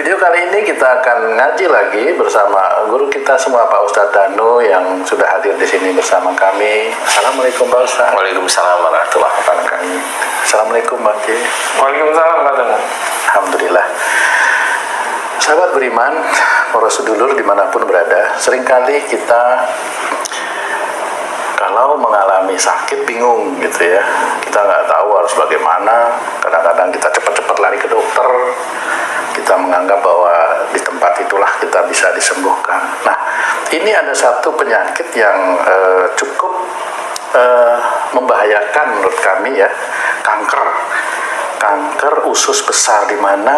video kali ini kita akan ngaji lagi bersama guru kita semua, Pak Ustadz Danu, yang sudah hadir di sini bersama kami. Assalamualaikum Pak Ustadz. Waalaikumsalam warahmatullahi wabarakatuh. Assalamualaikum Pak Ki. Waalaikumsalam warahmatullahi. Alhamdulillah. Sahabat beriman, para sedulur dimanapun berada, seringkali kita kalau mengalami sakit bingung gitu ya, kita nggak tahu harus bagaimana. Kadang-kadang kita cepat-cepat lari ke dokter, kita menganggap bahwa di tempat itulah kita bisa disembuhkan. Nah, ini ada satu penyakit yang cukup membahayakan menurut kami ya, kanker usus besar, di mana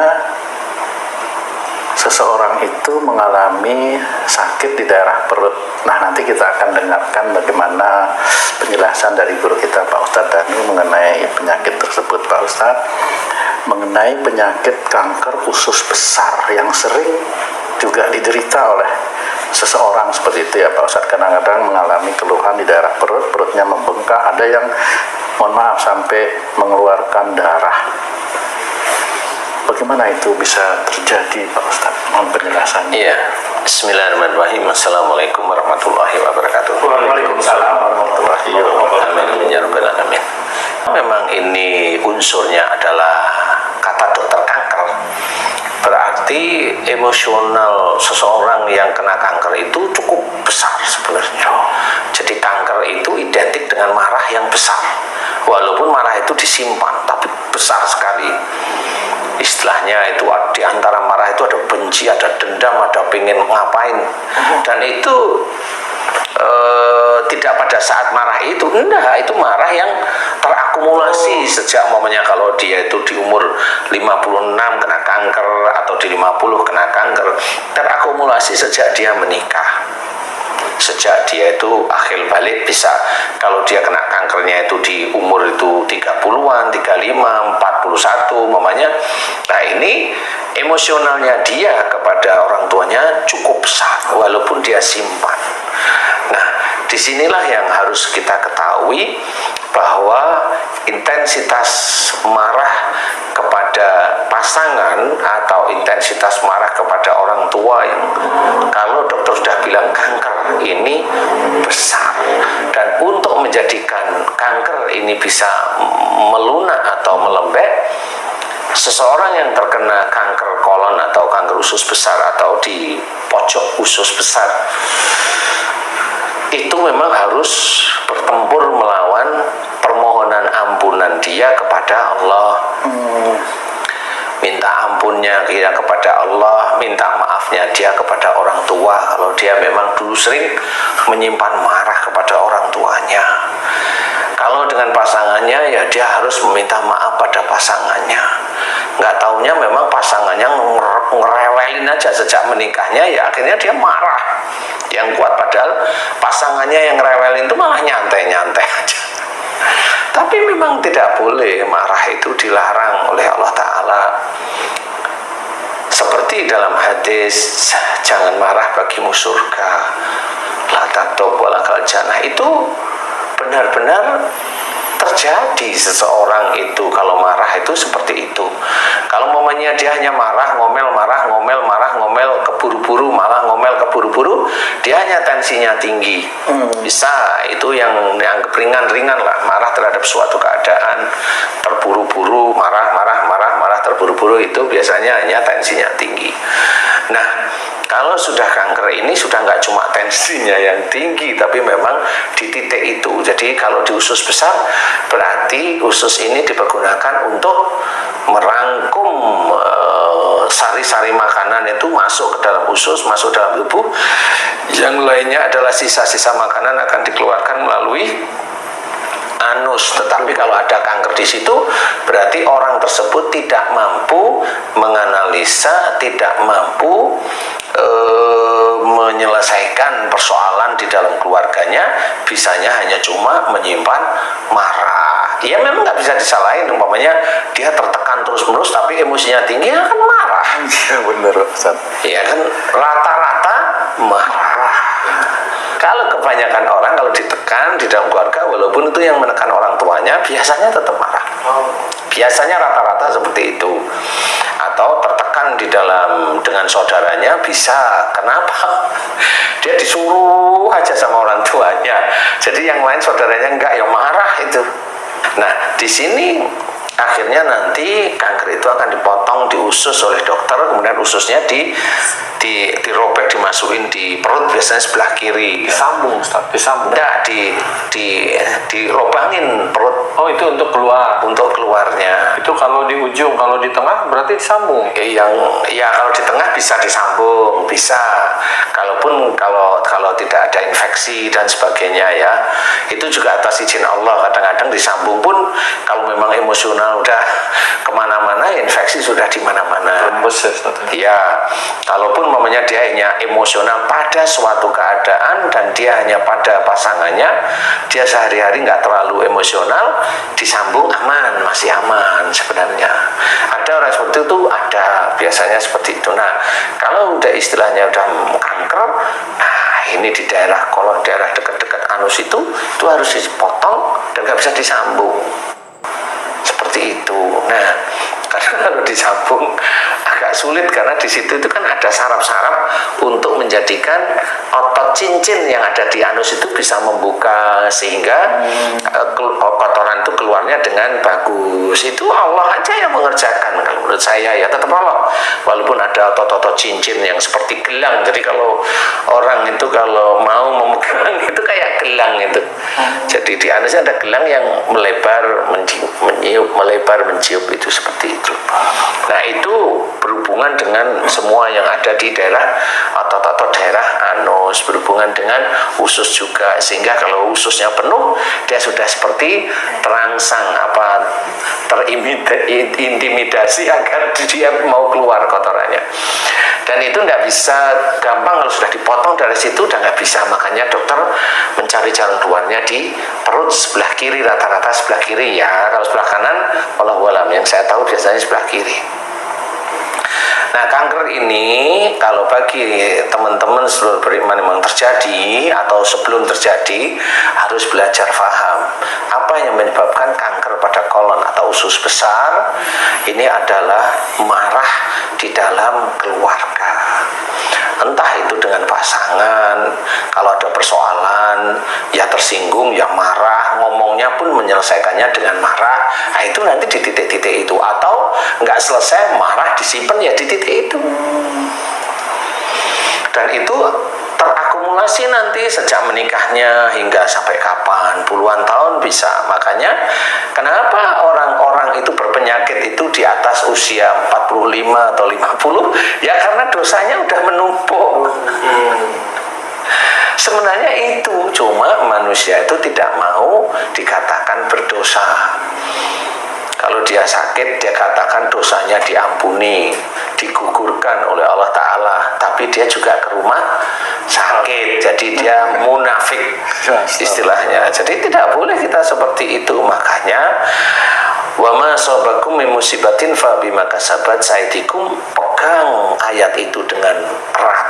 seseorang itu mengalami sakit di daerah perut. Nah, nanti kita akan dengarkan bagaimana penjelasan dari guru kita Pak Ustadz Danu mengenai penyakit tersebut. Pak Ustadz, mengenai penyakit kanker usus besar yang sering juga diderita oleh seseorang seperti itu ya Pak Ustadz. Kadang-kadang mengalami keluhan di daerah perut, perutnya membengkak, ada yang mohon maaf sampai mengeluarkan darah. Bagaimana itu bisa terjadi Pak Ustadz? Mohon penjelasannya. Iya. Bismillahirrahmanirrahim. Assalamualaikum warahmatullahi wabarakatuh. Waalaikumsalam warahmatullahi wabarakatuh. Amin ya rabbal alamin. Memang ini unsurnya adalah kata dokter kanker. Berarti emosional seseorang yang kena kanker itu cukup besar sebenarnya. Jadi kanker itu identik dengan marah yang besar. Walaupun marah itu disimpan, tapi besar sekali. Istilahnya itu di antara marah itu ada benci, ada dendam, ada pengen ngapain, dan itu tidak pada saat marah itu, enggak, itu marah yang terakumulasi sejak momennya kalau dia itu di umur 56 kena kanker atau di 50 kena kanker, terakumulasi sejak dia menikah, sejak dia itu akhir balik bisa, kalau dia kena kankernya itu di umur itu 30-an, 35, 41 mamanya. Nah, ini emosionalnya dia kepada orang tuanya cukup besar walaupun dia simpan. Nah, disinilah yang harus kita ketahui bahwa intensitas marah kepada pasangan atau intensitas marah kepada orang tua yang kalau dokter sudah bilang kanker ini besar, dan untuk menjadikan kanker ini bisa melunak atau melembek, seseorang yang terkena kanker kolon atau kanker usus besar atau di pojok usus besar itu memang harus bertempur melawan permohonan ampunan dia kepada Allah, minta ampunnya dia kepada Allah, minta maafnya dia kepada orang tua kalau dia memang dulu sering menyimpan marah kepada orang tuanya. Kalau dengan pasangannya ya dia harus meminta maaf pada pasangannya. Nggak taunya memang pasangannya ngerewelin aja sejak menikahnya, ya akhirnya dia marah yang kuat, padahal pasangannya yang ngerewelin itu malah nyantai-nyantai aja. Tapi memang tidak boleh, marah itu dilarang oleh Allah Ta'ala. Seperti dalam hadis, jangan marah bagimu surga, la taktob walakal jannah, itu benar-benar terjadi. Seseorang itu kalau marah itu seperti itu. Kalau momennya dia hanya marah, ngomel, marah, ngomel, marah, ngomel, keburu-buru, malah ngomel, keburu-buru, dia hanya tensinya tinggi. Bisa, itu yang dianggap ringan-ringan lah, marah terhadap suatu keadaan, terburu-buru, marah, terburu-buru, itu biasanya hanya tensinya tinggi. Nah, kalau sudah kanker ini sudah nggak cuma tensinya yang tinggi, tapi memang di titik itu. Jadi kalau di usus besar, berarti usus ini dipergunakan untuk merangkum sari-sari makanan itu masuk ke dalam usus, masuk dalam tubuh. Yang lainnya adalah sisa-sisa makanan akan dikeluarkan melalui anus. Tetapi kalau ada kanker di situ, berarti orang tersebut tidak mampu menganalisa, tidak mampu menyelesaikan persoalan di dalam keluarganya, bisanya hanya cuma menyimpan marah. Ya memang nggak bisa disalahin, umpamanya dia tertekan terus-menerus tapi emosinya tinggi, akan marah. Iya benar Ustaz. Ya kan, rata-rata marah. Kalau kebanyakan orang kalau ditekan di dalam keluarga, walaupun itu yang menekan orang tuanya, biasanya tetap marah. Biasanya rata-rata seperti itu. atau tertekan di dalam dengan saudaranya bisa. Kenapa? Dia disuruh aja sama orang tuanya, jadi yang lain saudaranya enggak, ya marah itu. Nah, di sini akhirnya nanti kanker itu akan dipotong di usus oleh dokter, kemudian ususnya dirobek, dimasukin di perut, biasanya sebelah kiri. Disambung, Ustaz, disambung. Enggak, dirobangin perut. Oh, itu untuk keluar. Untuk keluarnya. Itu kalau di ujung, kalau di tengah berarti disambung. Ya kalau di tengah bisa disambung, bisa. Kalaupun kalau tidak ada infeksi dan sebagainya ya, itu juga atas izin Allah. Kadang-kadang disambung pun kalau memang emosional udah kemana-mana, infeksi sudah di mana-mana. Ya, kalaupun mamanya dia hanya emosional pada suatu keadaan dan dia hanya pada pasangannya, dia sehari-hari nggak terlalu emosional, disambung aman, masih aman sebenarnya. Ada orang seperti itu, ada biasanya seperti itu. Nah, kalau udah istilahnya udah kanker, nah ini di daerah kolon, daerah dekat-dekat anus itu harus dipotong dan nggak bisa disambung. Seperti itu. Nah, karena kalau disambung agak sulit karena di situ itu kan ada saraf-saraf untuk menjadikan otot cincin yang ada di anus itu bisa membuka sehingga kotoran itu keluarnya dengan bagus. Itu Allah aja yang mengerjakan. Kalau menurut saya ya tetap Allah. Walaupun ada otot-otot cincin yang seperti gelang. Jadi kalau orang itu kalau mau memegang itu kayak gelang itu. Jadi di anusnya ada gelang yang melebar, mencium itu seperti itu. Nah, itu berhubungan dengan semua yang ada di daerah otot-otot daerah anus, berhubungan dengan usus juga, sehingga kalau ususnya penuh dia sudah seperti terangsang terintimidasi agar dia mau keluar kotorannya. Dan itu tidak bisa gampang, kalau sudah dipotong dari situ udah nggak bisa. Makanya dokter mencari jalan keluarnya di perut sebelah kiri, rata-rata sebelah kiri ya. Kalau sebelah kanan, wallahu alam, yang saya tahu biasanya sebelah kiri. Nah, kanker ini kalau bagi teman-teman seluruh beriman memang terjadi atau sebelum terjadi, harus belajar paham apa yang menyebabkan kanker pada kolon atau usus besar. Ini adalah marah di dalam keluarga, entah itu dengan pasangan, kalau ada persoalan ya tersinggung ya marah, ngomongnya pun menyelesaikannya dengan marah. Nah, itu nanti di titik-titik itu, atau nggak selesai marah disimpan ya di titik itu, dan itu terakumulasi nanti sejak menikahnya hingga sampai kapan, puluhan tahun bisa. Makanya kenapa orang-orang itu berpenyakit itu di atas usia 45 atau 50, ya karena dosanya udah menumpuk. Sebenarnya itu cuma manusia itu tidak mau dikatakan berdosa. Kalau dia sakit, dia katakan dosanya diampuni, digugurkan oleh Allah Ta'ala, tapi dia juga ke rumah sakit, jadi dia munafik istilahnya. Jadi tidak boleh kita seperti itu. Makanya wa ma asabakum min musibatin fa bima kasabat aydikum, pegang ayat itu dengan erat.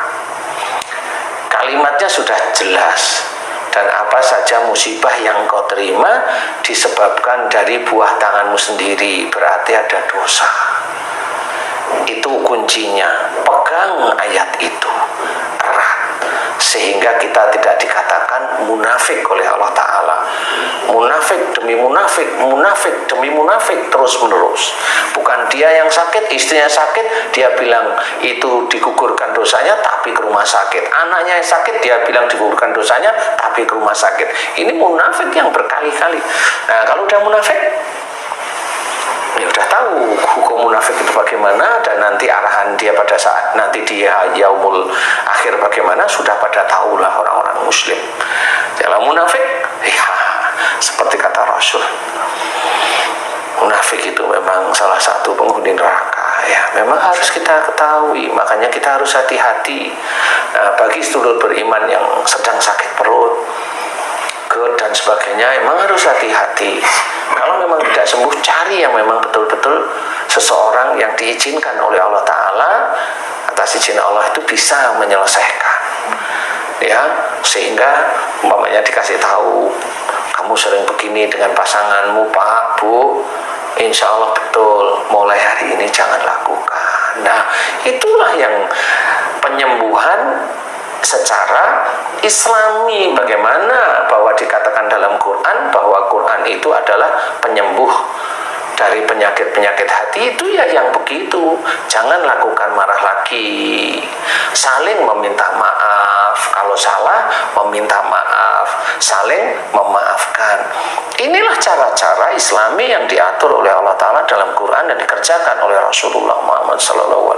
Kalimatnya sudah jelas. Dan apa saja musibah yang kau terima disebabkan dari buah tanganmu sendiri, berarti ada dosa. Itu kuncinya. Pegang ayat itu erat, sehingga kita tidak dikatakan munafik oleh Allah Ta'ala. Munafik demi munafik, munafik demi munafik, terus menerus. Bukan dia yang sakit, istrinya sakit, dia bilang itu digugurkan dosanya tapi ke rumah sakit. Anaknya yang sakit, dia bilang digugurkan dosanya tapi ke rumah sakit. Ini munafik yang berkali-kali. Nah, kalau udah munafik, ya udah tahu hukum munafik itu bagaimana, dan nanti arahan dia pada saat nanti dia yaumul akhir bagaimana, sudah pada tahulah orang-orang muslim. Kalau munafik, ya seperti kata Rasul, munafik itu memang salah satu penghuni neraka. Ya, memang harus kita ketahui. Makanya kita harus hati-hati. Nah, bagi sedulur beriman yang sedang sakit perut, GERD dan sebagainya, memang harus hati-hati. Kalau memang tidak sembuh, cari yang memang betul-betul seseorang yang diizinkan oleh Allah Ta'ala, atas izin Allah itu bisa menyelesaikan. Ya, sehingga umpamanya dikasih tahu, kamu sering begini dengan pasanganmu, Pak, Bu, insya Allah betul, mulai hari ini jangan lakukan. Nah, itulah yang penyembuhan secara Islami. Bagaimana bahwa dikatakan dalam Quran bahwa Quran itu adalah penyembuh dari penyakit-penyakit hati, itu ya yang begitu. Jangan lakukan marah lagi, saling meminta maaf, kalau salah meminta maaf, saling memaafkan. Inilah cara-cara Islami yang diatur oleh Allah Ta'ala dalam Quran dan dikerjakan oleh Rasulullah Muhammad SAW.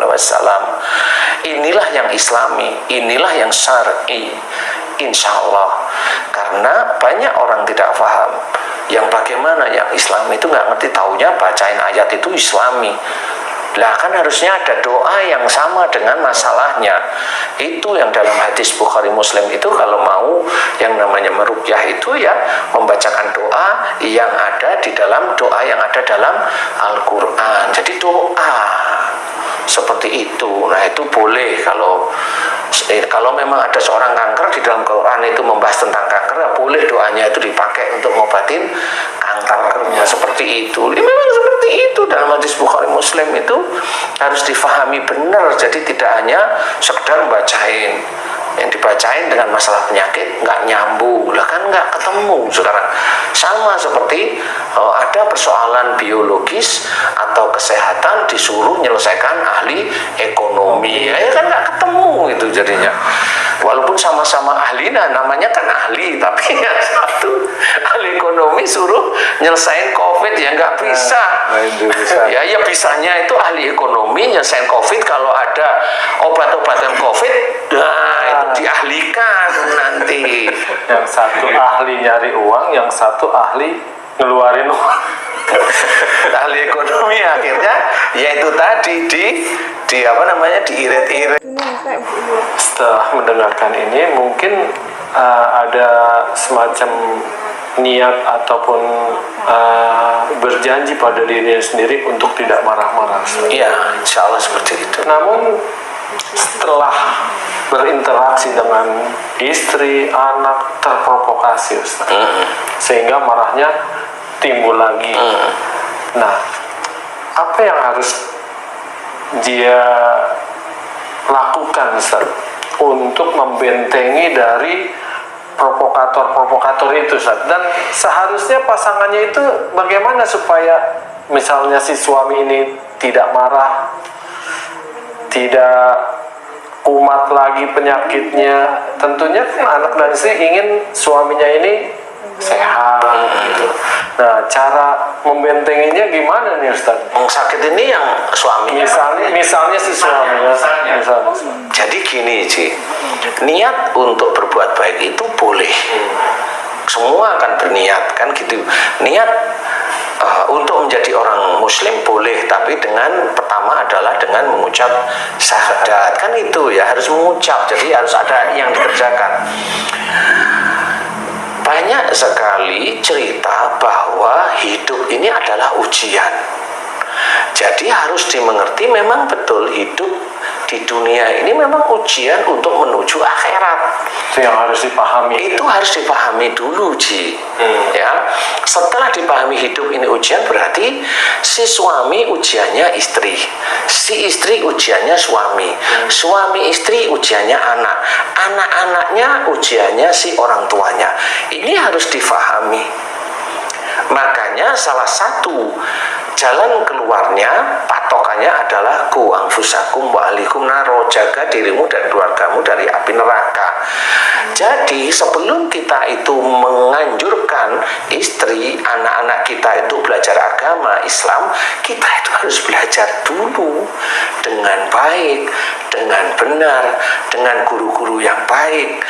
Inilah yang Islami, inilah yang syar'i, insya Allah. Karena banyak orang tidak paham yang bagaimana yang Islam itu nggak ngerti, taunya bacain ayat itu Islami. Lah kan harusnya ada doa yang sama dengan masalahnya. Itu yang dalam hadis Bukhari Muslim itu kalau mau yang namanya meruqyah itu ya membacakan doa yang ada di dalam doa yang ada dalam Al-Quran. Jadi doa seperti itu. Nah itu boleh kalau memang ada seorang kanker di dalam Quran itu membahas tentang kanker, ya boleh doanya itu dipakai untuk ngobatin kankernya seperti itu. Ya, memang seperti itu dalam hadis Bukhari Muslim itu harus difahami benar. Jadi tidak hanya sekedar membacain, yang dibacain dengan masalah penyakit nggak nyambung, lah kan nggak ketemu sekarang. Sama seperti ada persoalan biologis atau kesehatan disuruh menyelesaikan ahli ekonomi, ya kan nggak ketemu itu jadinya. Walaupun sama-sama ahli, nah namanya kan ahli, tapi yang satu ahli ekonomi suruh nyelesain COVID, ya nggak bisa. Ya bisanya itu ahli ekonomi nyelesain COVID kalau ada obat-obatan COVID, nah itu diahlikan nanti. Yang satu ahli nyari uang, yang satu ahli ngeluarin uang. Ahli ekonomi akhirnya yaitu tadi diirit-irit. Setelah mendengarkan ini mungkin ada semacam niat ataupun berjanji pada dirinya sendiri untuk tidak marah-marah. Iya, insya Allah seperti itu. Namun setelah berinteraksi dengan istri, anak, terprovokasi Ustaz. Sehingga marahnya timbul lagi. Nah, apa yang harus dia lakukan Ustaz untuk membentengi dari provokator-provokator itu Ustaz? Dan seharusnya pasangannya itu bagaimana supaya misalnya si suami ini tidak marah, tidak kumat lagi penyakitnya. Tentunya kan anak dan istri ingin suaminya ini sehat gitu. Nah, cara membentenginya gimana nih Ustaz? Yang sakit ini yang suaminya. Misalnya si suaminya. Jadi gini Ci, niat untuk berbuat baik itu boleh. Semua akan berniat kan gitu. Niat untuk menjadi orang muslim boleh, tapi dengan pertama adalah dengan mengucap syahadat. Kan itu ya harus mengucap, jadi harus ada yang dikerjakan. Banyak sekali cerita bahwa hidup ini adalah ujian. Jadi harus dimengerti memang betul hidup di dunia ini memang ujian untuk menuju akhirat. Itu yang harus dipahami. Itu harus dipahami dulu, Ji. Ya. Setelah dipahami hidup ini ujian, berarti si suami ujiannya istri, si istri ujiannya suami, suami istri ujiannya anak, anak-anaknya ujiannya si orang tuanya. Ini harus difahami. Makanya salah satu jalan keluarnya, patokannya adalah ku anfusakum wa alikum naro, jaga dirimu dan keluargamu dari api neraka. Jadi sebelum kita itu menganjurkan istri, anak-anak kita itu belajar agama Islam, kita itu harus belajar dulu dengan baik, dengan benar, dengan guru-guru yang baik,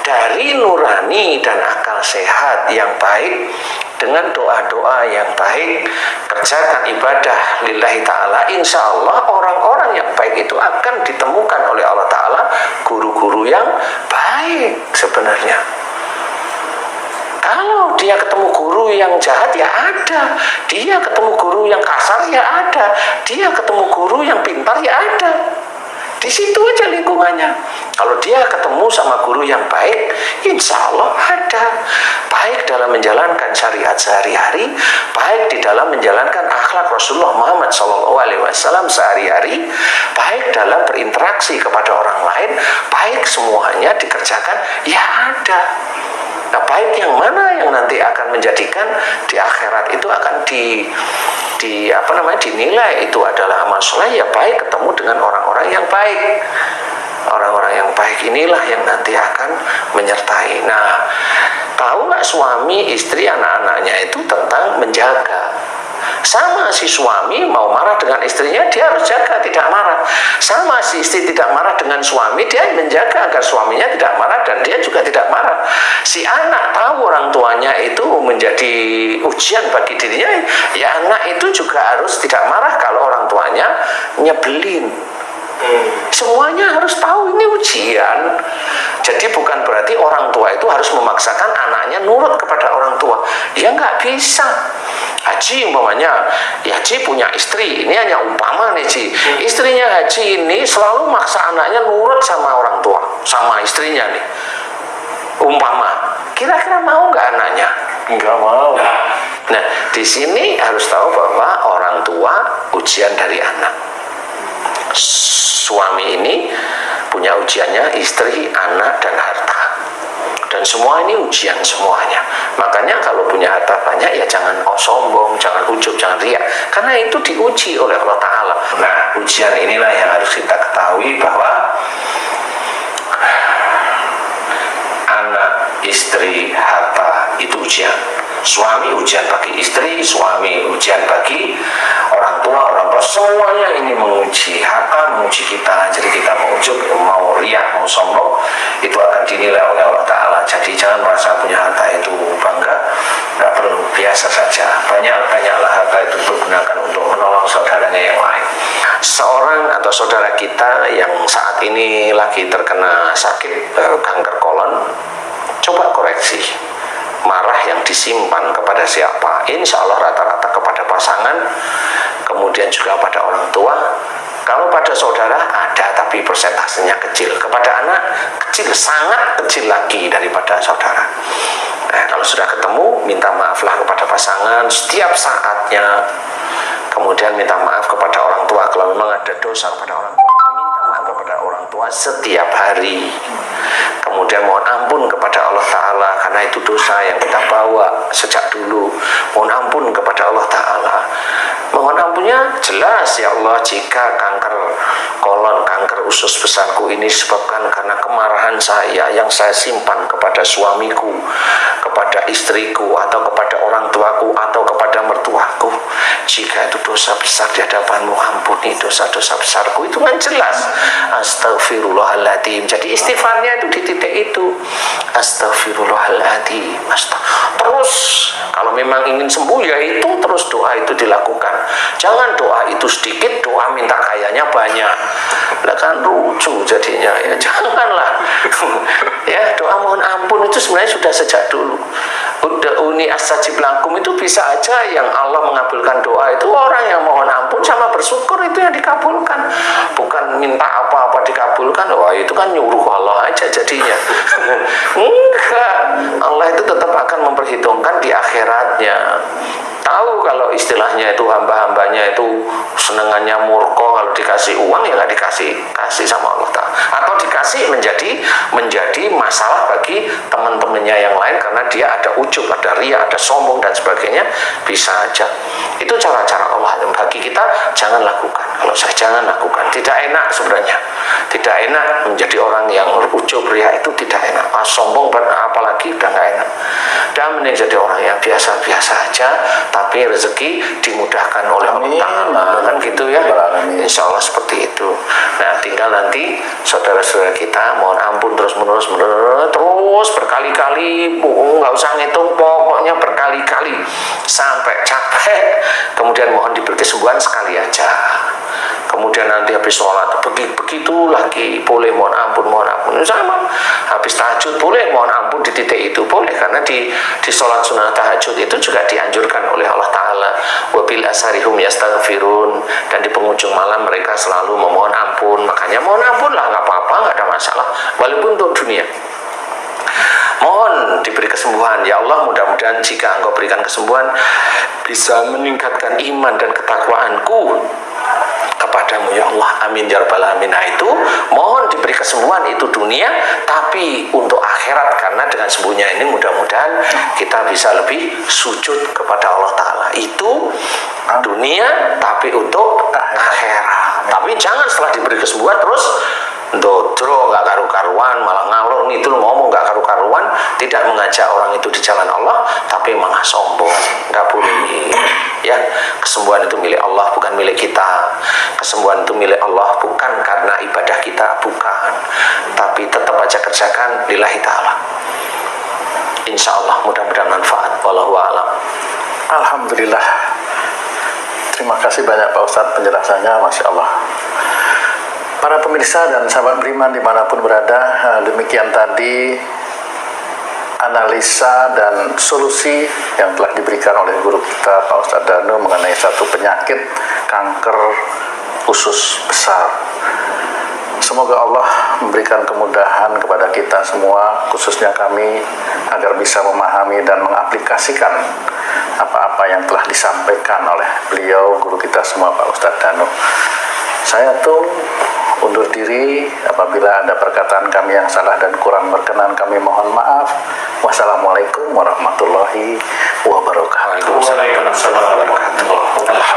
dari nurani dan akal sehat yang baik, dengan doa-doa yang baik, kerjakan ibadah lillahi ta'ala. Insya Allah orang-orang yang baik itu akan ditemukan oleh Allah Ta'ala, guru-guru yang baik sebenarnya. Kalau dia ketemu guru yang jahat ya ada, dia ketemu guru yang kasar ya ada, dia ketemu guru yang pintar ya ada. Di situ aja lingkungannya. Kalau dia ketemu sama guru yang baik, insya Allah ada. Baik dalam menjalankan syariat sehari-hari, baik di dalam menjalankan akhlak Rasulullah Muhammad SAW sehari-hari, baik dalam berinteraksi kepada orang lain, baik semuanya dikerjakan, ya ada. Nah, baik yang mana yang nanti akan menjadikan di akhirat itu akan dinilai itu adalah amal soleh, ya baik ketemu dengan orang-orang yang baik. Orang-orang yang baik inilah yang nanti akan menyertai. Nah, tahu nggak suami, istri, anak-anaknya itu tentang menjaga. Sama si suami mau marah dengan istrinya, dia harus jaga tidak marah. Sama si istri tidak marah dengan suami, dia menjaga agar suaminya tidak marah dan dia juga tidak marah. Si anak tahu orang tuanya itu menjadi ujian bagi dirinya, ya anak itu juga harus tidak marah kalau orang tuanya nyebelin. Semuanya harus tahu ini ujian. Jadi bukan berarti orang tua itu harus memaksakan anaknya nurut kepada orang tua. Ya nggak bisa. Haji umpamanya, ya Haji punya istri, ini hanya umpama nih Ji. Istrinya Haji ini selalu maksa anaknya nurut sama orang tua, sama istrinya nih. Umpama, kira-kira mau nggak anaknya? Nggak mau. Nah, di sini harus tahu bahwa orang tua ujian dari anak. Suami ini punya ujiannya istri, anak, dan harta. Dan semua ini ujian semuanya. Makanya kalau punya harta banyak ya jangan sombong, jangan ujub, jangan riak. Karena itu diuji oleh Allah Ta'ala. Nah, ujian inilah yang harus kita ketahui bahwa anak, istri, harta itu ujian. Suami ujian bagi istri, suami ujian bagi orang tua, semuanya ini menguji harta, menguji kita. Jadi kita mau ujub, mau riak, mau sombong, itu akan dinilai oleh Allah Ta'ala. Jadi jangan merasa punya harta itu bangga, nggak perlu, biasa saja. Banyak-banyaklah harta itu digunakan untuk menolong saudaranya yang lain. Seorang atau saudara kita yang saat ini lagi terkena sakit kanker kolon, coba koreksi. Marah yang disimpan kepada siapa? Insya Allah rata-rata kepada pasangan, kemudian juga pada orang tua. Kalau pada saudara ada, tapi persentasenya kecil. Kepada anak kecil, sangat kecil lagi daripada saudara. Nah, kalau sudah ketemu, minta maaflah kepada pasangan setiap saatnya. Kemudian minta maaf kepada orang tua kalau memang ada dosa kepada orang tua. Minta maaf kepada orang tua setiap hari. Kemudian mohon ampun kepada Allah Ta'ala karena itu dosa yang kita bawa sejak dulu. Mohon ampun kepada Allah Ta'ala. Mohon ampunnya jelas, ya Allah, jika kanker kolon, kanker usus besarku ini disebabkan karena kemarahan saya yang saya simpan kepada suamiku, kepada istriku, atau kepada orang tuaku, atau kepada mertuaku. Jika itu dosa besar di hadapanmu, ampuni dosa-dosa besarku. Itu kan jelas. Astagfirullahaladzim. Jadi istighfarnya itu di titik itu. Astagfirullahaladzim. Terus kalau memang ingin sembuh, ya itu terus doa itu dilakukan. Jangan doa itu sedikit, doa minta kayanya banyak. Lah kan lucu jadinya, ya janganlah. Ya, doa mohon ampun itu sebenarnya sudah sejak dulu. Ud'uni astajib lakum itu bisa aja yang Allah mengabulkan doa itu orang yang mohon ampun sama bersyukur itu yang dikabulkan. Bukan minta apa-apa dikabulkan. Wah, itu kan nyuruh Allah aja jadinya. Enggak. Allah itu tetap akan memperhitungkan di akhiratnya. Tahu kalau istilahnya itu hamba-hambanya itu senengannya murka, kalau dikasih uang ya nggak kasih sama Allah Ta'ala, atau dikasih menjadi masalah bagi teman-temannya yang lain karena dia ada ujub, ada ria, ada sombong dan sebagainya, bisa aja. Itu cara-cara Allah yang bagi kita jangan lakukan. Kalau saya jangan lakukan, tidak enak sebenarnya, tidak enak menjadi orang yang ujub, ria, itu tidak enak. Sombong apalagi udah nggak enak. Dan mending jadi orang yang biasa-biasa aja, tapi rezeki dimudahkan oleh Allah Ta'ala, kan gitu ya. Insya Allah seperti itu. Nah, tinggal nanti saudara-saudara kita mohon ampun terus berkali-kali, nggak usah ngitung, pokoknya berkali-kali sampai capek, kemudian mohon diberi kesembuhan sekali aja. Kemudian nanti habis sholat begitu lagi, boleh mohon ampun sama. Habis tahajud boleh mohon ampun di titik itu, boleh, karena di sholat sunnah tahajud itu juga dianjurkan oleh Allah Ta'ala, wabil asharihum yastaghfirun, dan di penghujung malam mereka selalu memohon ampun. Makanya mohon ampun lah, nggak apa-apa, nggak ada masalah, walaupun untuk dunia. mohon diberi kesembuhan ya Allah. Mudah-mudahan jika Engkau berikan kesembuhan bisa meningkatkan iman dan ketakwaanku kepadamu ya Allah, amin ya rabbal alamin. Nah itu mohon diberi kesembuhan, itu dunia, tapi untuk akhirat, karena dengan sembuhnya ini mudah-mudahan kita bisa lebih sujud kepada Allah Ta'ala. Itu dunia, tapi untuk akhirat. Tapi jangan setelah diberi kesembuhan terus dodro, nggak karu-karuan, malah ngalor ngidul ngomong nggak karu-karuan, tidak mengajak orang itu di jalan Allah, tapi malah sombong. Nggak boleh ya. Kesembuhan itu milik Allah, bukan milik kita. Kesembuhan itu milik Allah bukan karena ibadah kita, bukan, tapi tetap aja kerjakan lillahi ta'ala. Insya Allah mudah-mudahan manfaat. Wallahu a'lam. Alhamdulillah. Terima kasih banyak Pak Ustadz penjelasannya, Masya Allah. Para pemirsa dan sahabat beriman dimanapun berada, demikian tadi analisa dan solusi yang telah diberikan oleh guru kita Pak Ustadz Danu mengenai satu penyakit kanker usus besar. Semoga Allah memberikan kemudahan kepada kita semua, khususnya kami, agar bisa memahami dan mengaplikasikan apa-apa yang telah disampaikan oleh beliau, guru kita semua Pak Ustadz Danu. Saya tuh undur diri, apabila ada perkataan kami yang salah dan kurang berkenan kami mohon maaf. Wassalamualaikum warahmatullahi wabarakatuh. Waalaikumsalam warahmatullahi wabarakatuh.